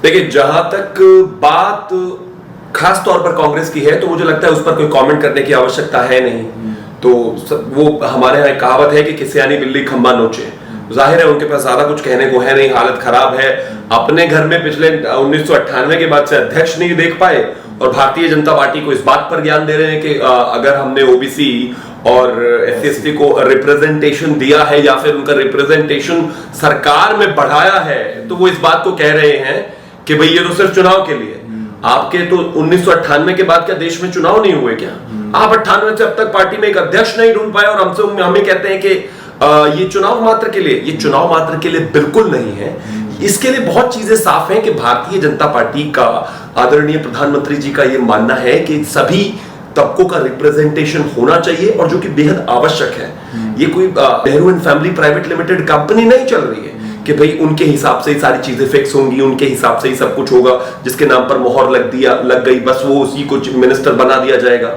देखिए, जहां तक बात खास तौर पर कांग्रेस की है तो मुझे लगता है उस पर कोई कमेंट करने की आवश्यकता है नहीं। तो वो हमारे यहाँ कहावत है कि सियानी बिल्ली खंबा नोचे। जाहिर है उनके पास ज्यादा कुछ कहने को है नहीं, हालत खराब है। अपने घर में पिछले 1998 के बाद से अध्यक्ष नहीं देख पाए और भारतीय जनता पार्टी को इस बात पर ज्ञान दे रहे हैं कि अगर हमने ओबीसी और SC/ST को रिप्रेजेंटेशन दिया है या फिर उनका रिप्रेजेंटेशन सरकार में बढ़ाया है तो वो इस बात को कह रहे हैं कि भाई ये तो सिर्फ चुनाव के लिए। आपके तो 1998 के बाद क्या देश में चुनाव नहीं हुए क्या? आप 98 से अब तक पार्टी में एक अध्यक्ष नहीं ढूंढ पाए और हमें कहते हैं कि ये चुनाव मात्र के लिए। ये चुनाव मात्र के लिए बिल्कुल नहीं है। इसके लिए बहुत चीजें साफ हैं कि भारतीय जनता पार्टी का आदरणीय प्रधानमंत्री जी का ये मानना है कि सभी तबकों का रिप्रेजेंटेशन होना चाहिए और जो कि बेहद आवश्यक है। ये कोई Nehru and family private limited company नहीं चल रही है कि भाई उनके हिसाब से ही सारी चीजें फिक्स होंगी, उनके हिसाब से ही सब कुछ होगा, जिसके नाम पर मोहर लग गई बस वो उसी को मिनिस्टर बना दिया जाएगा।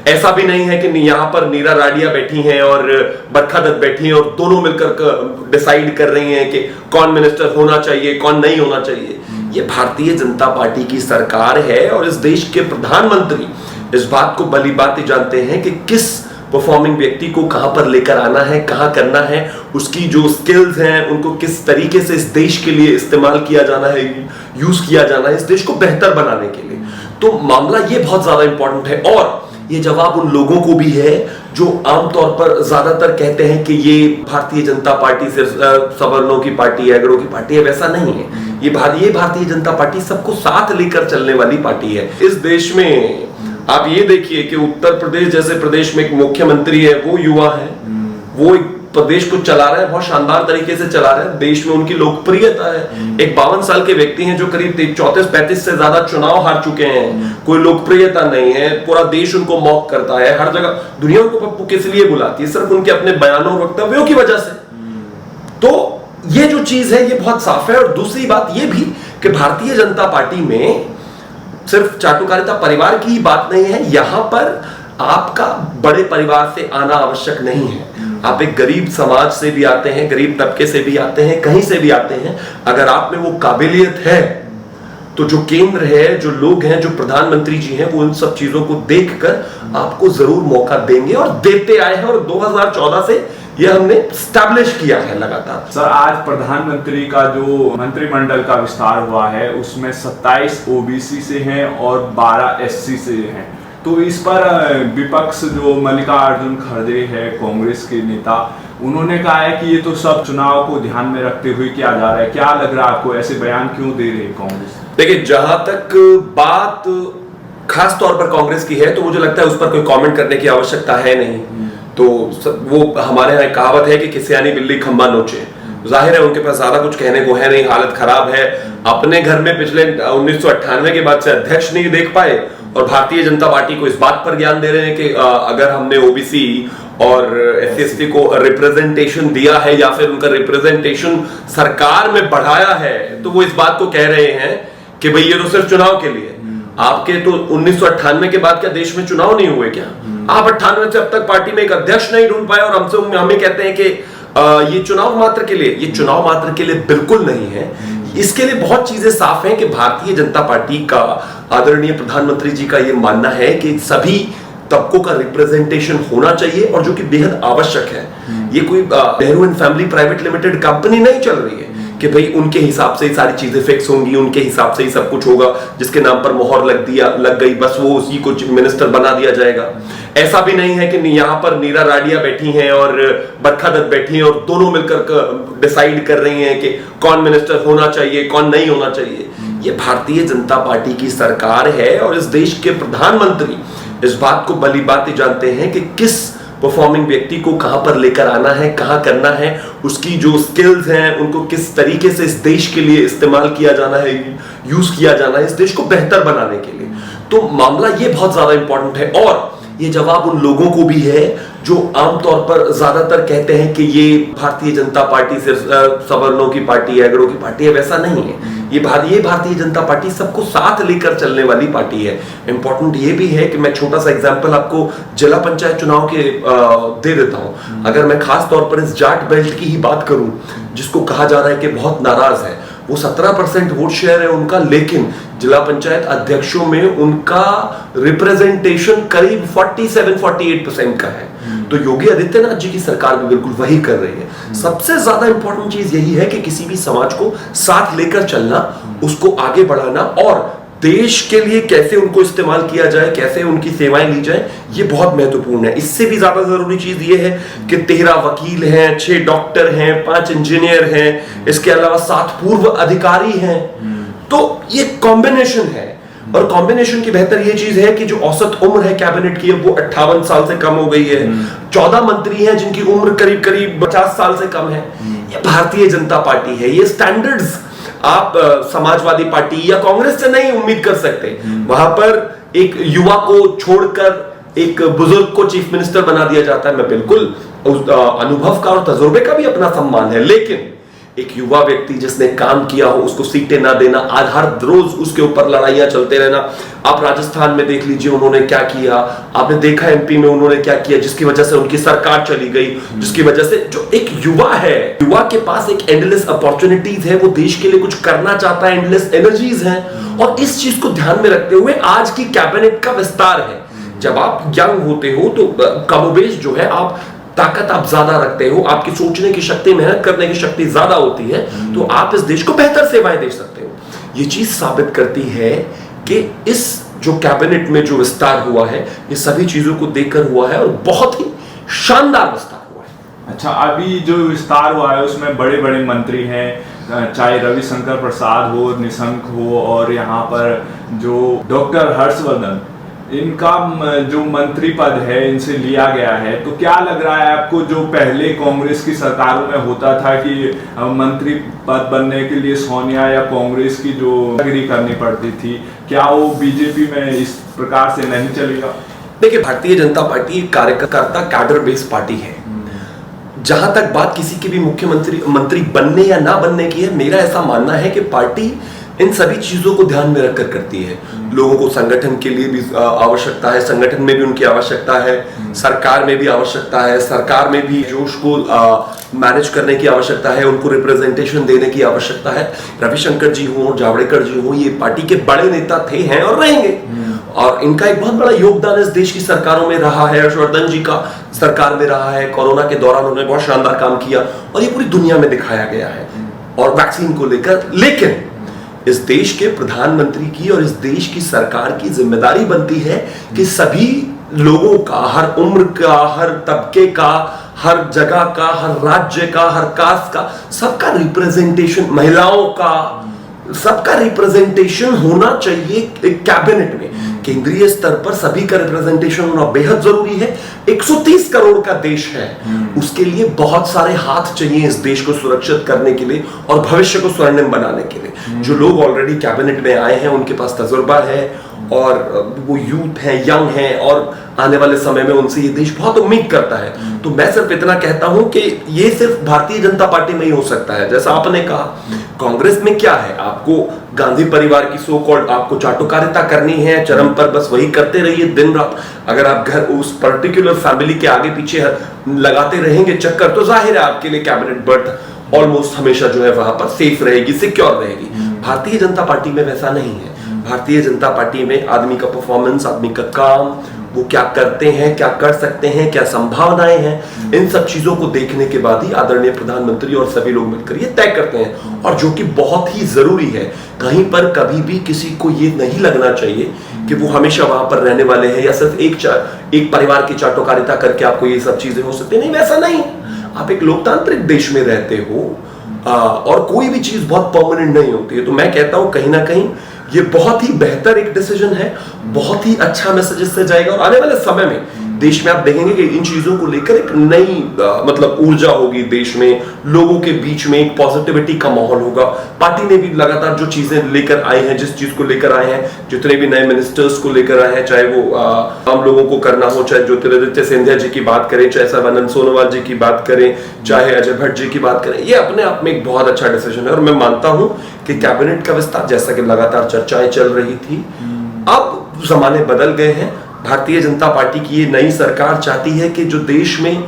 ऐसा भी नहीं है कि यहाँ पर नीरा राडिया बैठी हैं और बरखा दत्त बैठी हैं और दोनों मिलकर डिसाइड कर रही हैं कि कौन मिनिस्टर होना चाहिए कौन नहीं होना चाहिए। ये भारतीय जनता पार्टी की सरकार है और इस देश के प्रधानमंत्री इस बात को भली भांति जानते हैं कि किस परफॉर्मिंग व्यक्ति को कहां पर लेकर आना है, कहां करना है, उसकी जो स्किल्स हैं उनको किस तरीके से इस देश के लिए इस्तेमाल किया जाना है, यूज किया जाना है इस देश को बेहतर बनाने के लिए। तो मामला ये बहुत ज्यादा इंपॉर्टेंट है और ये जवाब उन लोगों को भी है जो आमतौर पर ज्यादातर कहते हैं कि ये भारतीय जनता पार्टी सिर्फ सवर्णों की पार्टी है, अगड़ों की पार्टी है। वैसा नहीं है। ये भारतीय जनता पार्टी सबको साथ लेकर चलने वाली पार्टी है। इस देश में आप ये देखिए कि उत्तर प्रदेश जैसे प्रदेश में एक मुख्यमंत्री है, वो युवा है, वो प्रदेश को चला रहे हैं, बहुत शानदार तरीके से चला रहे हैं। देश में उनकी लोकप्रियता है। एक 52 साल के व्यक्ति हैं जो करीब 34-35 से ज्यादा चुनाव हार चुके हैं, कोई लोकप्रियता नहीं है, पूरा देश उनको मॉक करता है, हर जगह दुनिया उनको पप्पू किस लिए बुलाती है, सिर्फ उनके अपने बयानों वक्तव्यों की वजह से। तो ये जो चीज है ये बहुत साफ है। और दूसरी बात ये भी कि भारतीय जनता पार्टी में सिर्फ चाटुकारिता परिवार की ही बात नहीं है। यहां पर आपका बड़े परिवार से आना आवश्यक नहीं है। आप एक गरीब समाज से भी आते हैं, गरीब तबके से भी आते हैं, कहीं से भी आते हैं। अगर आप में वो काबिलियत है तो जो केंद्र है, जो लोग हैं, जो प्रधानमंत्री जी हैं, वो इन सब चीजों को देखकर आपको जरूर मौका देंगे और देते आए हैं। और 2014 से ये हमने स्टैब्लिश किया है लगातार। सर, आज प्रधानमंत्री का जो मंत्रिमंडल का विस्तार हुआ है उसमें 27 ओबीसी से हैं और 12 SC से हैं। तो इस पर विपक्ष जो मल्लिकार्जुन खड़गे है कांग्रेस के नेता, उन्होंने कहा है कि ये तो सब चुनाव को ध्यान में रखते हुए किया जा रहा है। क्या लग रहा है आपको, ऐसे बयान क्यों दे रही है कांग्रेस? देखिए, जहां तक बात खास तौर पर कांग्रेस की है तो मुझे लगता है उस पर कोई कमेंट करने की आवश्यकता है नहीं। तो वो हमारे यहाँ कहावत है कि सियानी बिल्ली खंबा नोचे। जाहिर है उनके पास ज्यादा कुछ कहने को है नहीं, हालत खराब है। अपने घर में पिछले 1998 के बाद से अध्यक्ष नहीं देख पाए और भारतीय जनता पार्टी को इस बात पर ज्ञान दे रहे हैं कि अगर हमने ओबीसी और SC/ST को रिप्रेजेंटेशन दिया है या फिर उनका रिप्रेजेंटेशन सरकार में बढ़ाया है तो वो इस बात को कह रहे हैं कि भाई ये तो सिर्फ चुनाव के लिए। आपके तो 1998 के बाद क्या देश में चुनाव नहीं हुए क्या? आप 98 से अब तक पार्टी में एक अध्यक्ष नहीं ढूंढ पाए और हमें कहते हैं कि ये चुनाव मात्र के लिए। ये चुनाव मात्र के लिए बिल्कुल नहीं है। इसके लिए बहुत चीजें साफ हैं कि भारतीय जनता पार्टी का आदरणीय प्रधानमंत्री जी का ये मानना है कि सभी तबकों का रिप्रेजेंटेशन होना चाहिए और जो कि बेहद आवश्यक है। ये कोई Nehru and family private limited company नहीं चल रही है कि भाई उनके हिसाब से ही सारी चीजें फिक्स होंगी, उनके हिसाब से ही सब कुछ होगा, जिसके नाम पर मोहर लग गई बस वो उसी को मिनिस्टर बना दिया जाएगा। ऐसा भी नहीं है कि यहाँ पर नीरा राडिया बैठी हैं और बरखा दत्त बैठी हैं और दोनों मिलकर डिसाइड कर रही हैं कि कौन मिनिस्टर होना चाहिए कौन नहीं होना चाहिए। ये भारतीय जनता पार्टी की सरकार है और इस देश के प्रधानमंत्री इस बात को भली भांति जानते हैं कि किस परफॉर्मिंग व्यक्ति को कहां पर लेकर आना है, कहां करना है, उसकी जो स्किल्स हैं उनको किस तरीके से इस देश के लिए इस्तेमाल किया जाना है, यूज किया जाना है इस देश को बेहतर बनाने के लिए। तो मामला ये बहुत ज्यादा इंपॉर्टेंट है और ये जवाब उन लोगों को भी है जो आमतौर पर ज्यादातर कहते हैं कि ये भारतीय जनता पार्टी सिर्फ सवर्णों की पार्टी है, अगड़ों की पार्टी है। वैसा नहीं है। ये भारतीय जनता पार्टी सबको साथ लेकर चलने वाली पार्टी है। इंपॉर्टेंट ये भी है कि मैं छोटा सा एग्जांपल आपको जिला पंचायत चुनाव के दे देता हूं। अगर मैं खास तौर पर इस जाट बेल्ट की ही बात करूं जिसको कहा जा रहा है कि बहुत नाराज है, वो 17% वोट शेयर है उनका, लेकिन जिला पंचायत अध्यक्षों में उनका रिप्रेजेंटेशन करीब 47-48% का है। तो योगी आदित्यनाथ जी की सरकार भी बिल्कुल वही कर रही है। सबसे ज्यादा इंपॉर्टेंट चीज यही है कि किसी भी समाज को साथ लेकर चलना, उसको आगे बढ़ाना और देश के लिए कैसे उनको इस्तेमाल किया जाए, कैसे उनकी सेवाएं ली जाए, ये बहुत महत्वपूर्ण है। इससे भी ज्यादा जरूरी चीज ये है कि 13 वकील हैं, 6 डॉक्टर हैं, 5 इंजीनियर हैं, इसके अलावा 7 पूर्व अधिकारी हैं। तो ये कॉम्बिनेशन है, और कॉम्बिनेशन की बेहतर ये चीज है कि जो औसत उम्र है कैबिनेट की वो 58 साल से कम हो गई है। 14 मंत्री हैं जिनकी उम्र करीब करीब 50 साल से कम है। ये भारतीय जनता पार्टी है। ये स्टैंडर्ड्स आप समाजवादी पार्टी या कांग्रेस से नहीं उम्मीद कर सकते। वहां पर एक युवा को छोड़कर एक बुजुर्ग को चीफ मिनिस्टर बना दिया जाता है। मैं बिल्कुल उस अनुभव का और तजुर्बे का भी अपना सम्मान है, लेकिन एक युवा व्यक्ति जिसने काम किया हो उसको सीटें ना देना, हर रोज उसके ऊपर लड़ाइयां चलते रहना। आप राजस्थान में देख लीजिए उन्होंने क्या किया, आपने देखा एमपी में उन्होंने क्या किया, जिसकी वजह से उनकी सरकार चली गई, जिसकी वजह से जो एक युवा है, युवा के पास एक एंडलेस अपॉर्चुनिटीज है, वो देश के लिए कुछ करना चाहता है, एंडलेस एनर्जीज है। और इस चीज को ध्यान में रखते हुए आज की कैबिनेट का विस्तार है। जब आप यंग होते हो तो कमोबेश जो है आप ताकत आप ज्यादा रखते हो, आपकी सोचने की शक्ति, मेहनत करने की शक्ति ज्यादा होती है, तो आप इस देश को बेहतर सेवाएं दे सकते हो। ये चीज साबित करती है कि इस जो कैबिनेट में जो विस्तार हुआ है ये सभी चीजों को देखकर हुआ है और बहुत ही शानदार विस्तार हुआ है। अच्छा, अभी जो विस्तार हुआ है उसमें बड़े बड़े मंत्री हैं, चाहे रविशंकर प्रसाद हो, निशंक हो, और यहाँ पर जो डॉक्टर हर्षवर्धन, इनका जो मंत्री पद है इनसे लिया गया है। तो क्या लग रहा है आपको, जो पहले कांग्रेस की सरकारों में होता था कि मंत्री पद बनने के लिए सोनिया या कांग्रेस की जो अग्री करनी पड़ती थी, क्या वो बीजेपी में इस प्रकार से नहीं चलेगा? देखिए, भारतीय जनता पार्टी एक कार्यकर्ता कैडर बेस्ड पार्टी है। जहां तक बात किसी के भी मंत्री बनने या ना बनने की है, मेरा ऐसा मानना है कि पार्टी इन सभी चीजों को ध्यान में रखकर करती है। लोगों को संगठन के लिए भी आवश्यकता है, संगठन में भी उनकी आवश्यकता है, सरकार में भी आवश्यकता है, सरकार में भी जोश को मैनेज करने की आवश्यकता है, उनको रिप्रेजेंटेशन देने की आवश्यकता है। रविशंकर जी हो, जावड़ेकर जी हो, ये पार्टी के बड़े नेता थे, हैं और रहेंगे, और इनका एक बहुत बड़ा योगदान इस देश की सरकारों में रहा है। हर्षवर्धन जी का सरकार में रहा है, कोरोना के दौरान उन्होंने बहुत शानदार काम किया और ये पूरी दुनिया में दिखाया गया है, और वैक्सीन को लेकर। लेकिन इस देश के प्रधानमंत्री की और इस देश की सरकार की जिम्मेदारी बनती है कि सभी लोगों का, हर उम्र का, हर तबके का, हर जगह का, हर राज्य का, हर कास्ट का, सबका रिप्रेजेंटेशन, महिलाओं का, सबका रिप्रेजेंटेशन होना चाहिए एक कैबिनेट में। केंद्रीय स्तर पर सभी का रिप्रेजेंटेशन होना बेहद जरूरी है। 130 करोड़ का देश है, उसके लिए बहुत सारे हाथ चाहिए इस देश को सुरक्षित करने के लिए और भविष्य को स्वर्णिम बनाने के लिए। जो लोग ऑलरेडी कैबिनेट में आए हैं उनके पास तजुर्बा है और वो यूथ है, यंग है, और आने वाले समय में उनसे ये देश बहुत उम्मीद करता है। तो मैं सिर्फ इतना कहता हूं कि ये सिर्फ भारतीय जनता पार्टी में ही हो सकता है। जैसा आपने कहा, कांग्रेस में क्या है, आपको गांधी परिवार की सो कॉल्ड आपको चाटुकारिता करनी है, चरम पर बस वही करते रहिए दिन रात। अगर आप घर उस पर्टिकुलर फैमिली के आगे पीछे लगाते रहेंगे चक्कर, तो जाहिर है आपके लिए कैबिनेट बर्थ ऑलमोस्ट हमेशा जो है वहां पर सेफ रहेगी, सिक्योर रहेगी। भारतीय जनता पार्टी में वैसा नहीं है। भारतीय जनता पार्टी में आदमी का परफॉर्मेंस, आदमी का काम, वो क्या करते हैं, क्या कर सकते हैं, क्या संभावनाएं हैं, इन सब चीजों को देखने के बाद ही आदरणीय प्रधानमंत्री और सभी लोग मिलकर ये तय करते हैं। और जो कि बहुत ही जरूरी है, कहीं पर कभी भी किसी को ये नहीं लगना चाहिए कि वो हमेशा वहां पर रहने वाले हैं या सिर्फ एक परिवार की चाटुकारिता करके आपको ये सब चीजें हो सकती है। नहीं, वैसा नहीं। आप एक लोकतांत्रिक देश में रहते हो और कोई भी चीज बहुत परमानेंट नहीं होती है। तो मैं कहता हूं कहीं ना कहीं ये बहुत ही बेहतर एक डिसीजन है, बहुत ही अच्छा मैसेज इससे जाएगा। और आने वाले समय में देश में आप देखेंगे कि इन चीजों को लेकर एक नई मतलब ऊर्जा होगी देश में, लोगों के बीच में एक पॉजिटिविटी का माहौल होगा। पार्टी ने भी लगातार जो चीजें लेकर आए हैं, जिस चीज को लेकर आए हैं, जितने भी नए मिनिस्टर्स को लेकर आए हैं, चाहे वो आम लोगों को करना हो, चाहे ज्योतिरादित्य सिंधिया जी की बात करें, चाहे सर्बानंद सोनोवाल जी की बात करें, चाहे अजय भट्ट जी की बात करें, ये अपने आप में एक बहुत अच्छा डिसीजन है। और मैं मानता हूं कि कैबिनेट का विस्तार, जैसा कि लगातार चर्चाएं चल रही थी, अब जमाने बदल गए हैं। भारतीय जनता पार्टी की ये नई सरकार चाहती है कि जो देश में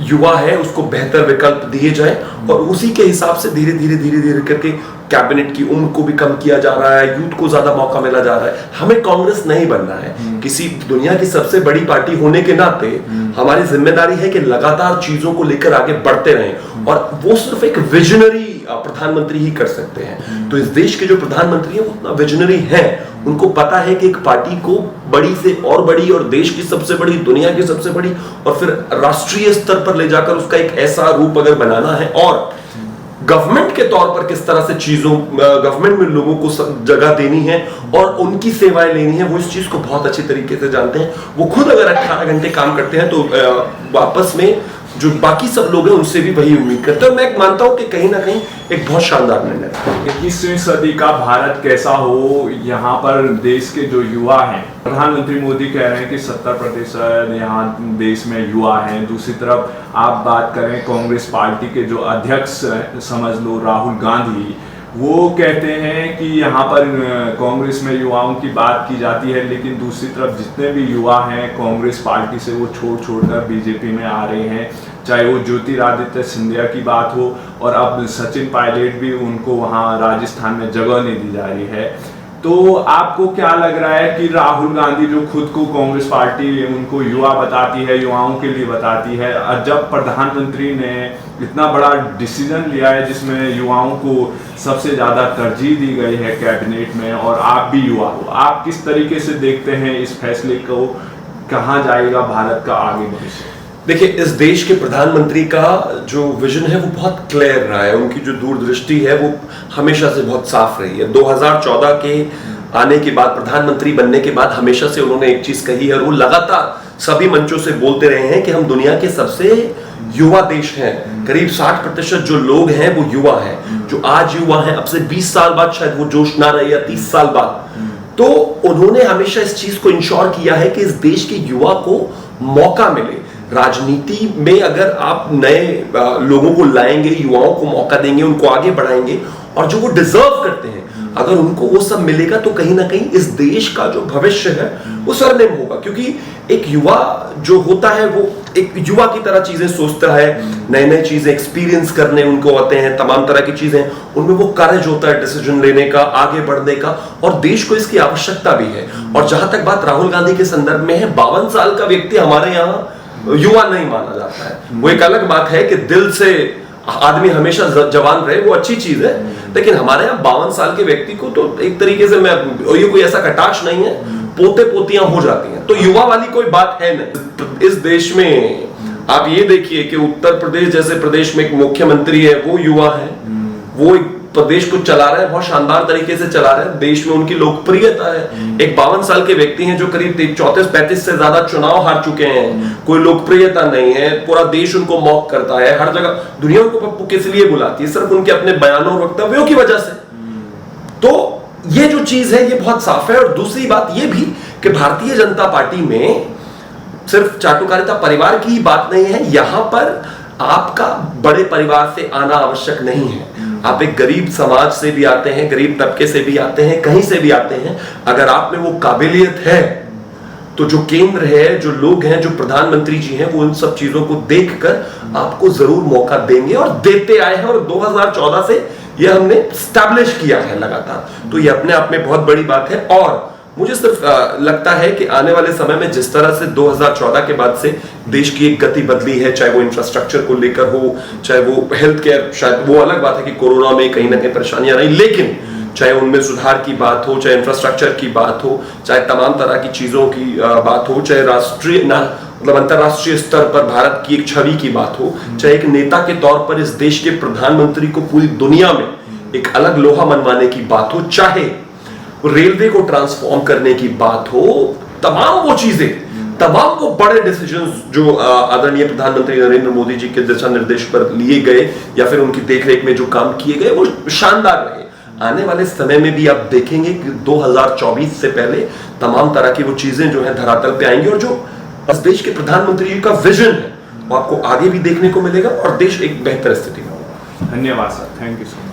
युवा है उसको बेहतर विकल्प दिए जाए और उसी के हिसाब से धीरे धीरे करके कैबिनेट की उम्र को भी कम किया जा रहा है, यूथ को ज्यादा मौका मिला जा रहा है। हमें कांग्रेस नहीं बनना है। किसी दुनिया की सबसे बड़ी पार्टी होने के नाते हमारी जिम्मेदारी है कि लगातार चीजों को लेकर आगे बढ़ते रहें, और वो सिर्फ एक विजनरी प्रधानमंत्री ही कर सकते हैं। तो इस देश के जो प्रधानमंत्री हैं वो उतना विजनरी हैं, उनको पता है कि एक पार्टी को बड़ी से और बड़ी, और देश की सबसे बड़ी, दुनिया की सबसे बड़ी, और फिर राष्ट्रीय स्तर पर ले जाकर उसका एक ऐसा रूप अगर बनाना है, और गवर्नमेंट के तौर पर किस तरह से चीजों, गवर्नमेंट में लोगों को जगह देनी है और उनकी सेवाएं लेनी है, वो इस चीज को बहुत अच्छी तरीके से जानते हैं। वो खुद अगर 18 घंटे काम करते हैं तो वापस में जो बाकी सब लोग हैं उनसे भी वही उम्मीद करते हैं। मैं मानता हूं कि कहीं ना कहीं एक बहुत शानदार निर्णय है। 21वीं सदी का भारत कैसा हो, यहाँ पर देश के जो युवा हैं, प्रधानमंत्री मोदी कह रहे हैं कि 70% यहाँ देश में युवा हैं। दूसरी तरफ आप बात करें कांग्रेस पार्टी के जो अध्यक्ष समझ लो राहुल गांधी, वो कहते हैं कि यहाँ पर कांग्रेस में युवाओं की बात की जाती है, लेकिन दूसरी तरफ जितने भी युवा हैं कांग्रेस पार्टी से वो छोड़कर बीजेपी में आ रहे हैं। चाहे वो ज्योतिरादित्य सिंधिया की बात हो, और अब सचिन पायलट भी, उनको वहाँ राजस्थान में जगह नहीं दी जा रही है। तो आपको क्या लग रहा है कि राहुल गांधी जो खुद को कांग्रेस पार्टी उनको युवा बताती है, युवाओं के लिए बताती है, जब प्रधानमंत्री ने इतना बड़ा डिसीजन लिया है जिसमें युवाओं को सबसे ज्यादा तरजीह दी गई है कैबिनेट में, और आप भी युवा हो, आप किस तरीके से देखते हैं इस फैसले को, कहाँ जाएगा भारत का आगे भविष्य? देखिए, इस देश के प्रधानमंत्री का जो विजन है वो बहुत क्लियर रहा है, उनकी जो दूरदृष्टि है वो हमेशा से बहुत साफ रही है। 2014 के आने के बाद, प्रधानमंत्री बनने के बाद हमेशा से उन्होंने एक चीज कही है, और वो लगातार सभी मंचों से बोलते रहे हैं कि हम दुनिया के सबसे युवा देश हैं। करीब 60% जो लोग हैं वो युवा हैं, जो आज युवा हैं, अब से 20 साल बाद शायद वो जोश ना रहे, या 30 साल बाद। तो उन्होंने हमेशा इस चीज को इंश्योर किया है कि इस देश के युवा को मौका मिले। राजनीति में अगर आप नए लोगों को लाएंगे, युवाओं को मौका देंगे, उनको आगे बढ़ाएंगे, और जो वो डिजर्व करते हैं अगर उनको वो सब मिलेगा, तो कहीं ना कहीं इस देश का जो भविष्य है वो स्वर्णिम होगा। क्योंकि एक युवा जो होता है वो एक युवा की तरह चीजें सोचता है, नए नए चीजें एक्सपीरियंस करने उनको आते हैं, तमाम तरह की चीजें, उनमें वो करेज होता है डिसीजन लेने का, आगे बढ़ने का, और देश को इसकी आवश्यकता भी है। और जहां तक बात राहुल गांधी के संदर्भ में है, 52 साल का व्यक्ति हमारे यहाँ युवा नहीं माना जाता है। वो एक अलग बात है कि दिल से आदमी हमेशा जवान रहे, वो अच्छी चीज है, लेकिन हमारे यहाँ 52 साल के व्यक्ति को तो एक तरीके से, मैं ये कोई ऐसा कटाक्ष नहीं है, पोते पोतियां हो जाती हैं, तो युवा वाली कोई बात है नहीं। इस देश में आप ये देखिए कि उत्तर प्रदेश जैसे प्रदेश में एक मुख्यमंत्री है, वो युवा है, वो एक प्रदेश को चला रहे हैं, बहुत शानदार तरीके से चला रहे हैं, देश में उनकी लोकप्रियता है। एक 52 साल के व्यक्ति हैं जो करीब 34-35 से ज्यादा चुनाव हार चुके हैं, कोई लोकप्रियता नहीं है, पूरा देश उनको मॉक करता है, हर जगह दुनिया उनको पप्पू किस लिए बुलाती है, सिर्फ उनके अपने बयानों और वक्तव्यों की वजह से। तो ये जो चीज है ये बहुत साफ है। और दूसरी बात ये भी कि भारतीय जनता पार्टी में सिर्फ चाटुकारिता परिवार की बात नहीं है, यहां पर आपका बड़े परिवार से आना आवश्यक नहीं है। आप एक गरीब समाज से भी आते हैं, गरीब तबके से भी आते हैं, कहीं से भी आते हैं, अगर आप में वो काबिलियत है तो जो केंद्र है, जो लोग हैं, जो प्रधानमंत्री जी हैं, वो इन सब चीजों को देखकर आपको जरूर मौका देंगे, और देते आए हैं, और 2014 से ये हमने स्टैब्लिश किया है लगातार। तो ये अपने आप में बहुत बड़ी बात है। और मुझे सिर्फ लगता है कि आने वाले समय में जिस तरह से 2014 के बाद से देश की एक गति बदली है, चाहे वो इंफ्रास्ट्रक्चर को लेकर हो, चाहे वो हेल्थ केयर, शायद वो अलग बात है कि कोरोना में कहीं ना कहीं परेशानियां रही, लेकिन चाहे उनमें सुधार की बात हो, चाहे इंफ्रास्ट्रक्चर की बात हो, चाहे तमाम तरह की चीजों की बात हो, चाहे राष्ट्रीय मतलब अंतरराष्ट्रीय स्तर पर भारत की एक छवि की बात हो, चाहे एक नेता के तौर पर इस देश के प्रधानमंत्री को पूरी दुनिया में एक अलग लोहा मनवाने की बात हो, चाहे रेलवे को ट्रांसफॉर्म करने की बात हो, तमाम वो चीजें, तमाम वो बड़े डिसीजंस जो आदरणीय प्रधानमंत्री नरेंद्र मोदी जी के दिशा निर्देश पर लिए गए या फिर उनकी देखरेख में जो काम किए गए, वो शानदार रहे। आने वाले समय में भी आप देखेंगे कि 2024 से पहले तमाम तरह की वो चीजें जो है धरातल पे आएंगी, और जो इस देश के प्रधानमंत्री जी का विजन है वो आपको आगे भी देखने को मिलेगा, और देश एक बेहतर स्थिति में होगा। धन्यवाद sir, thank you so much.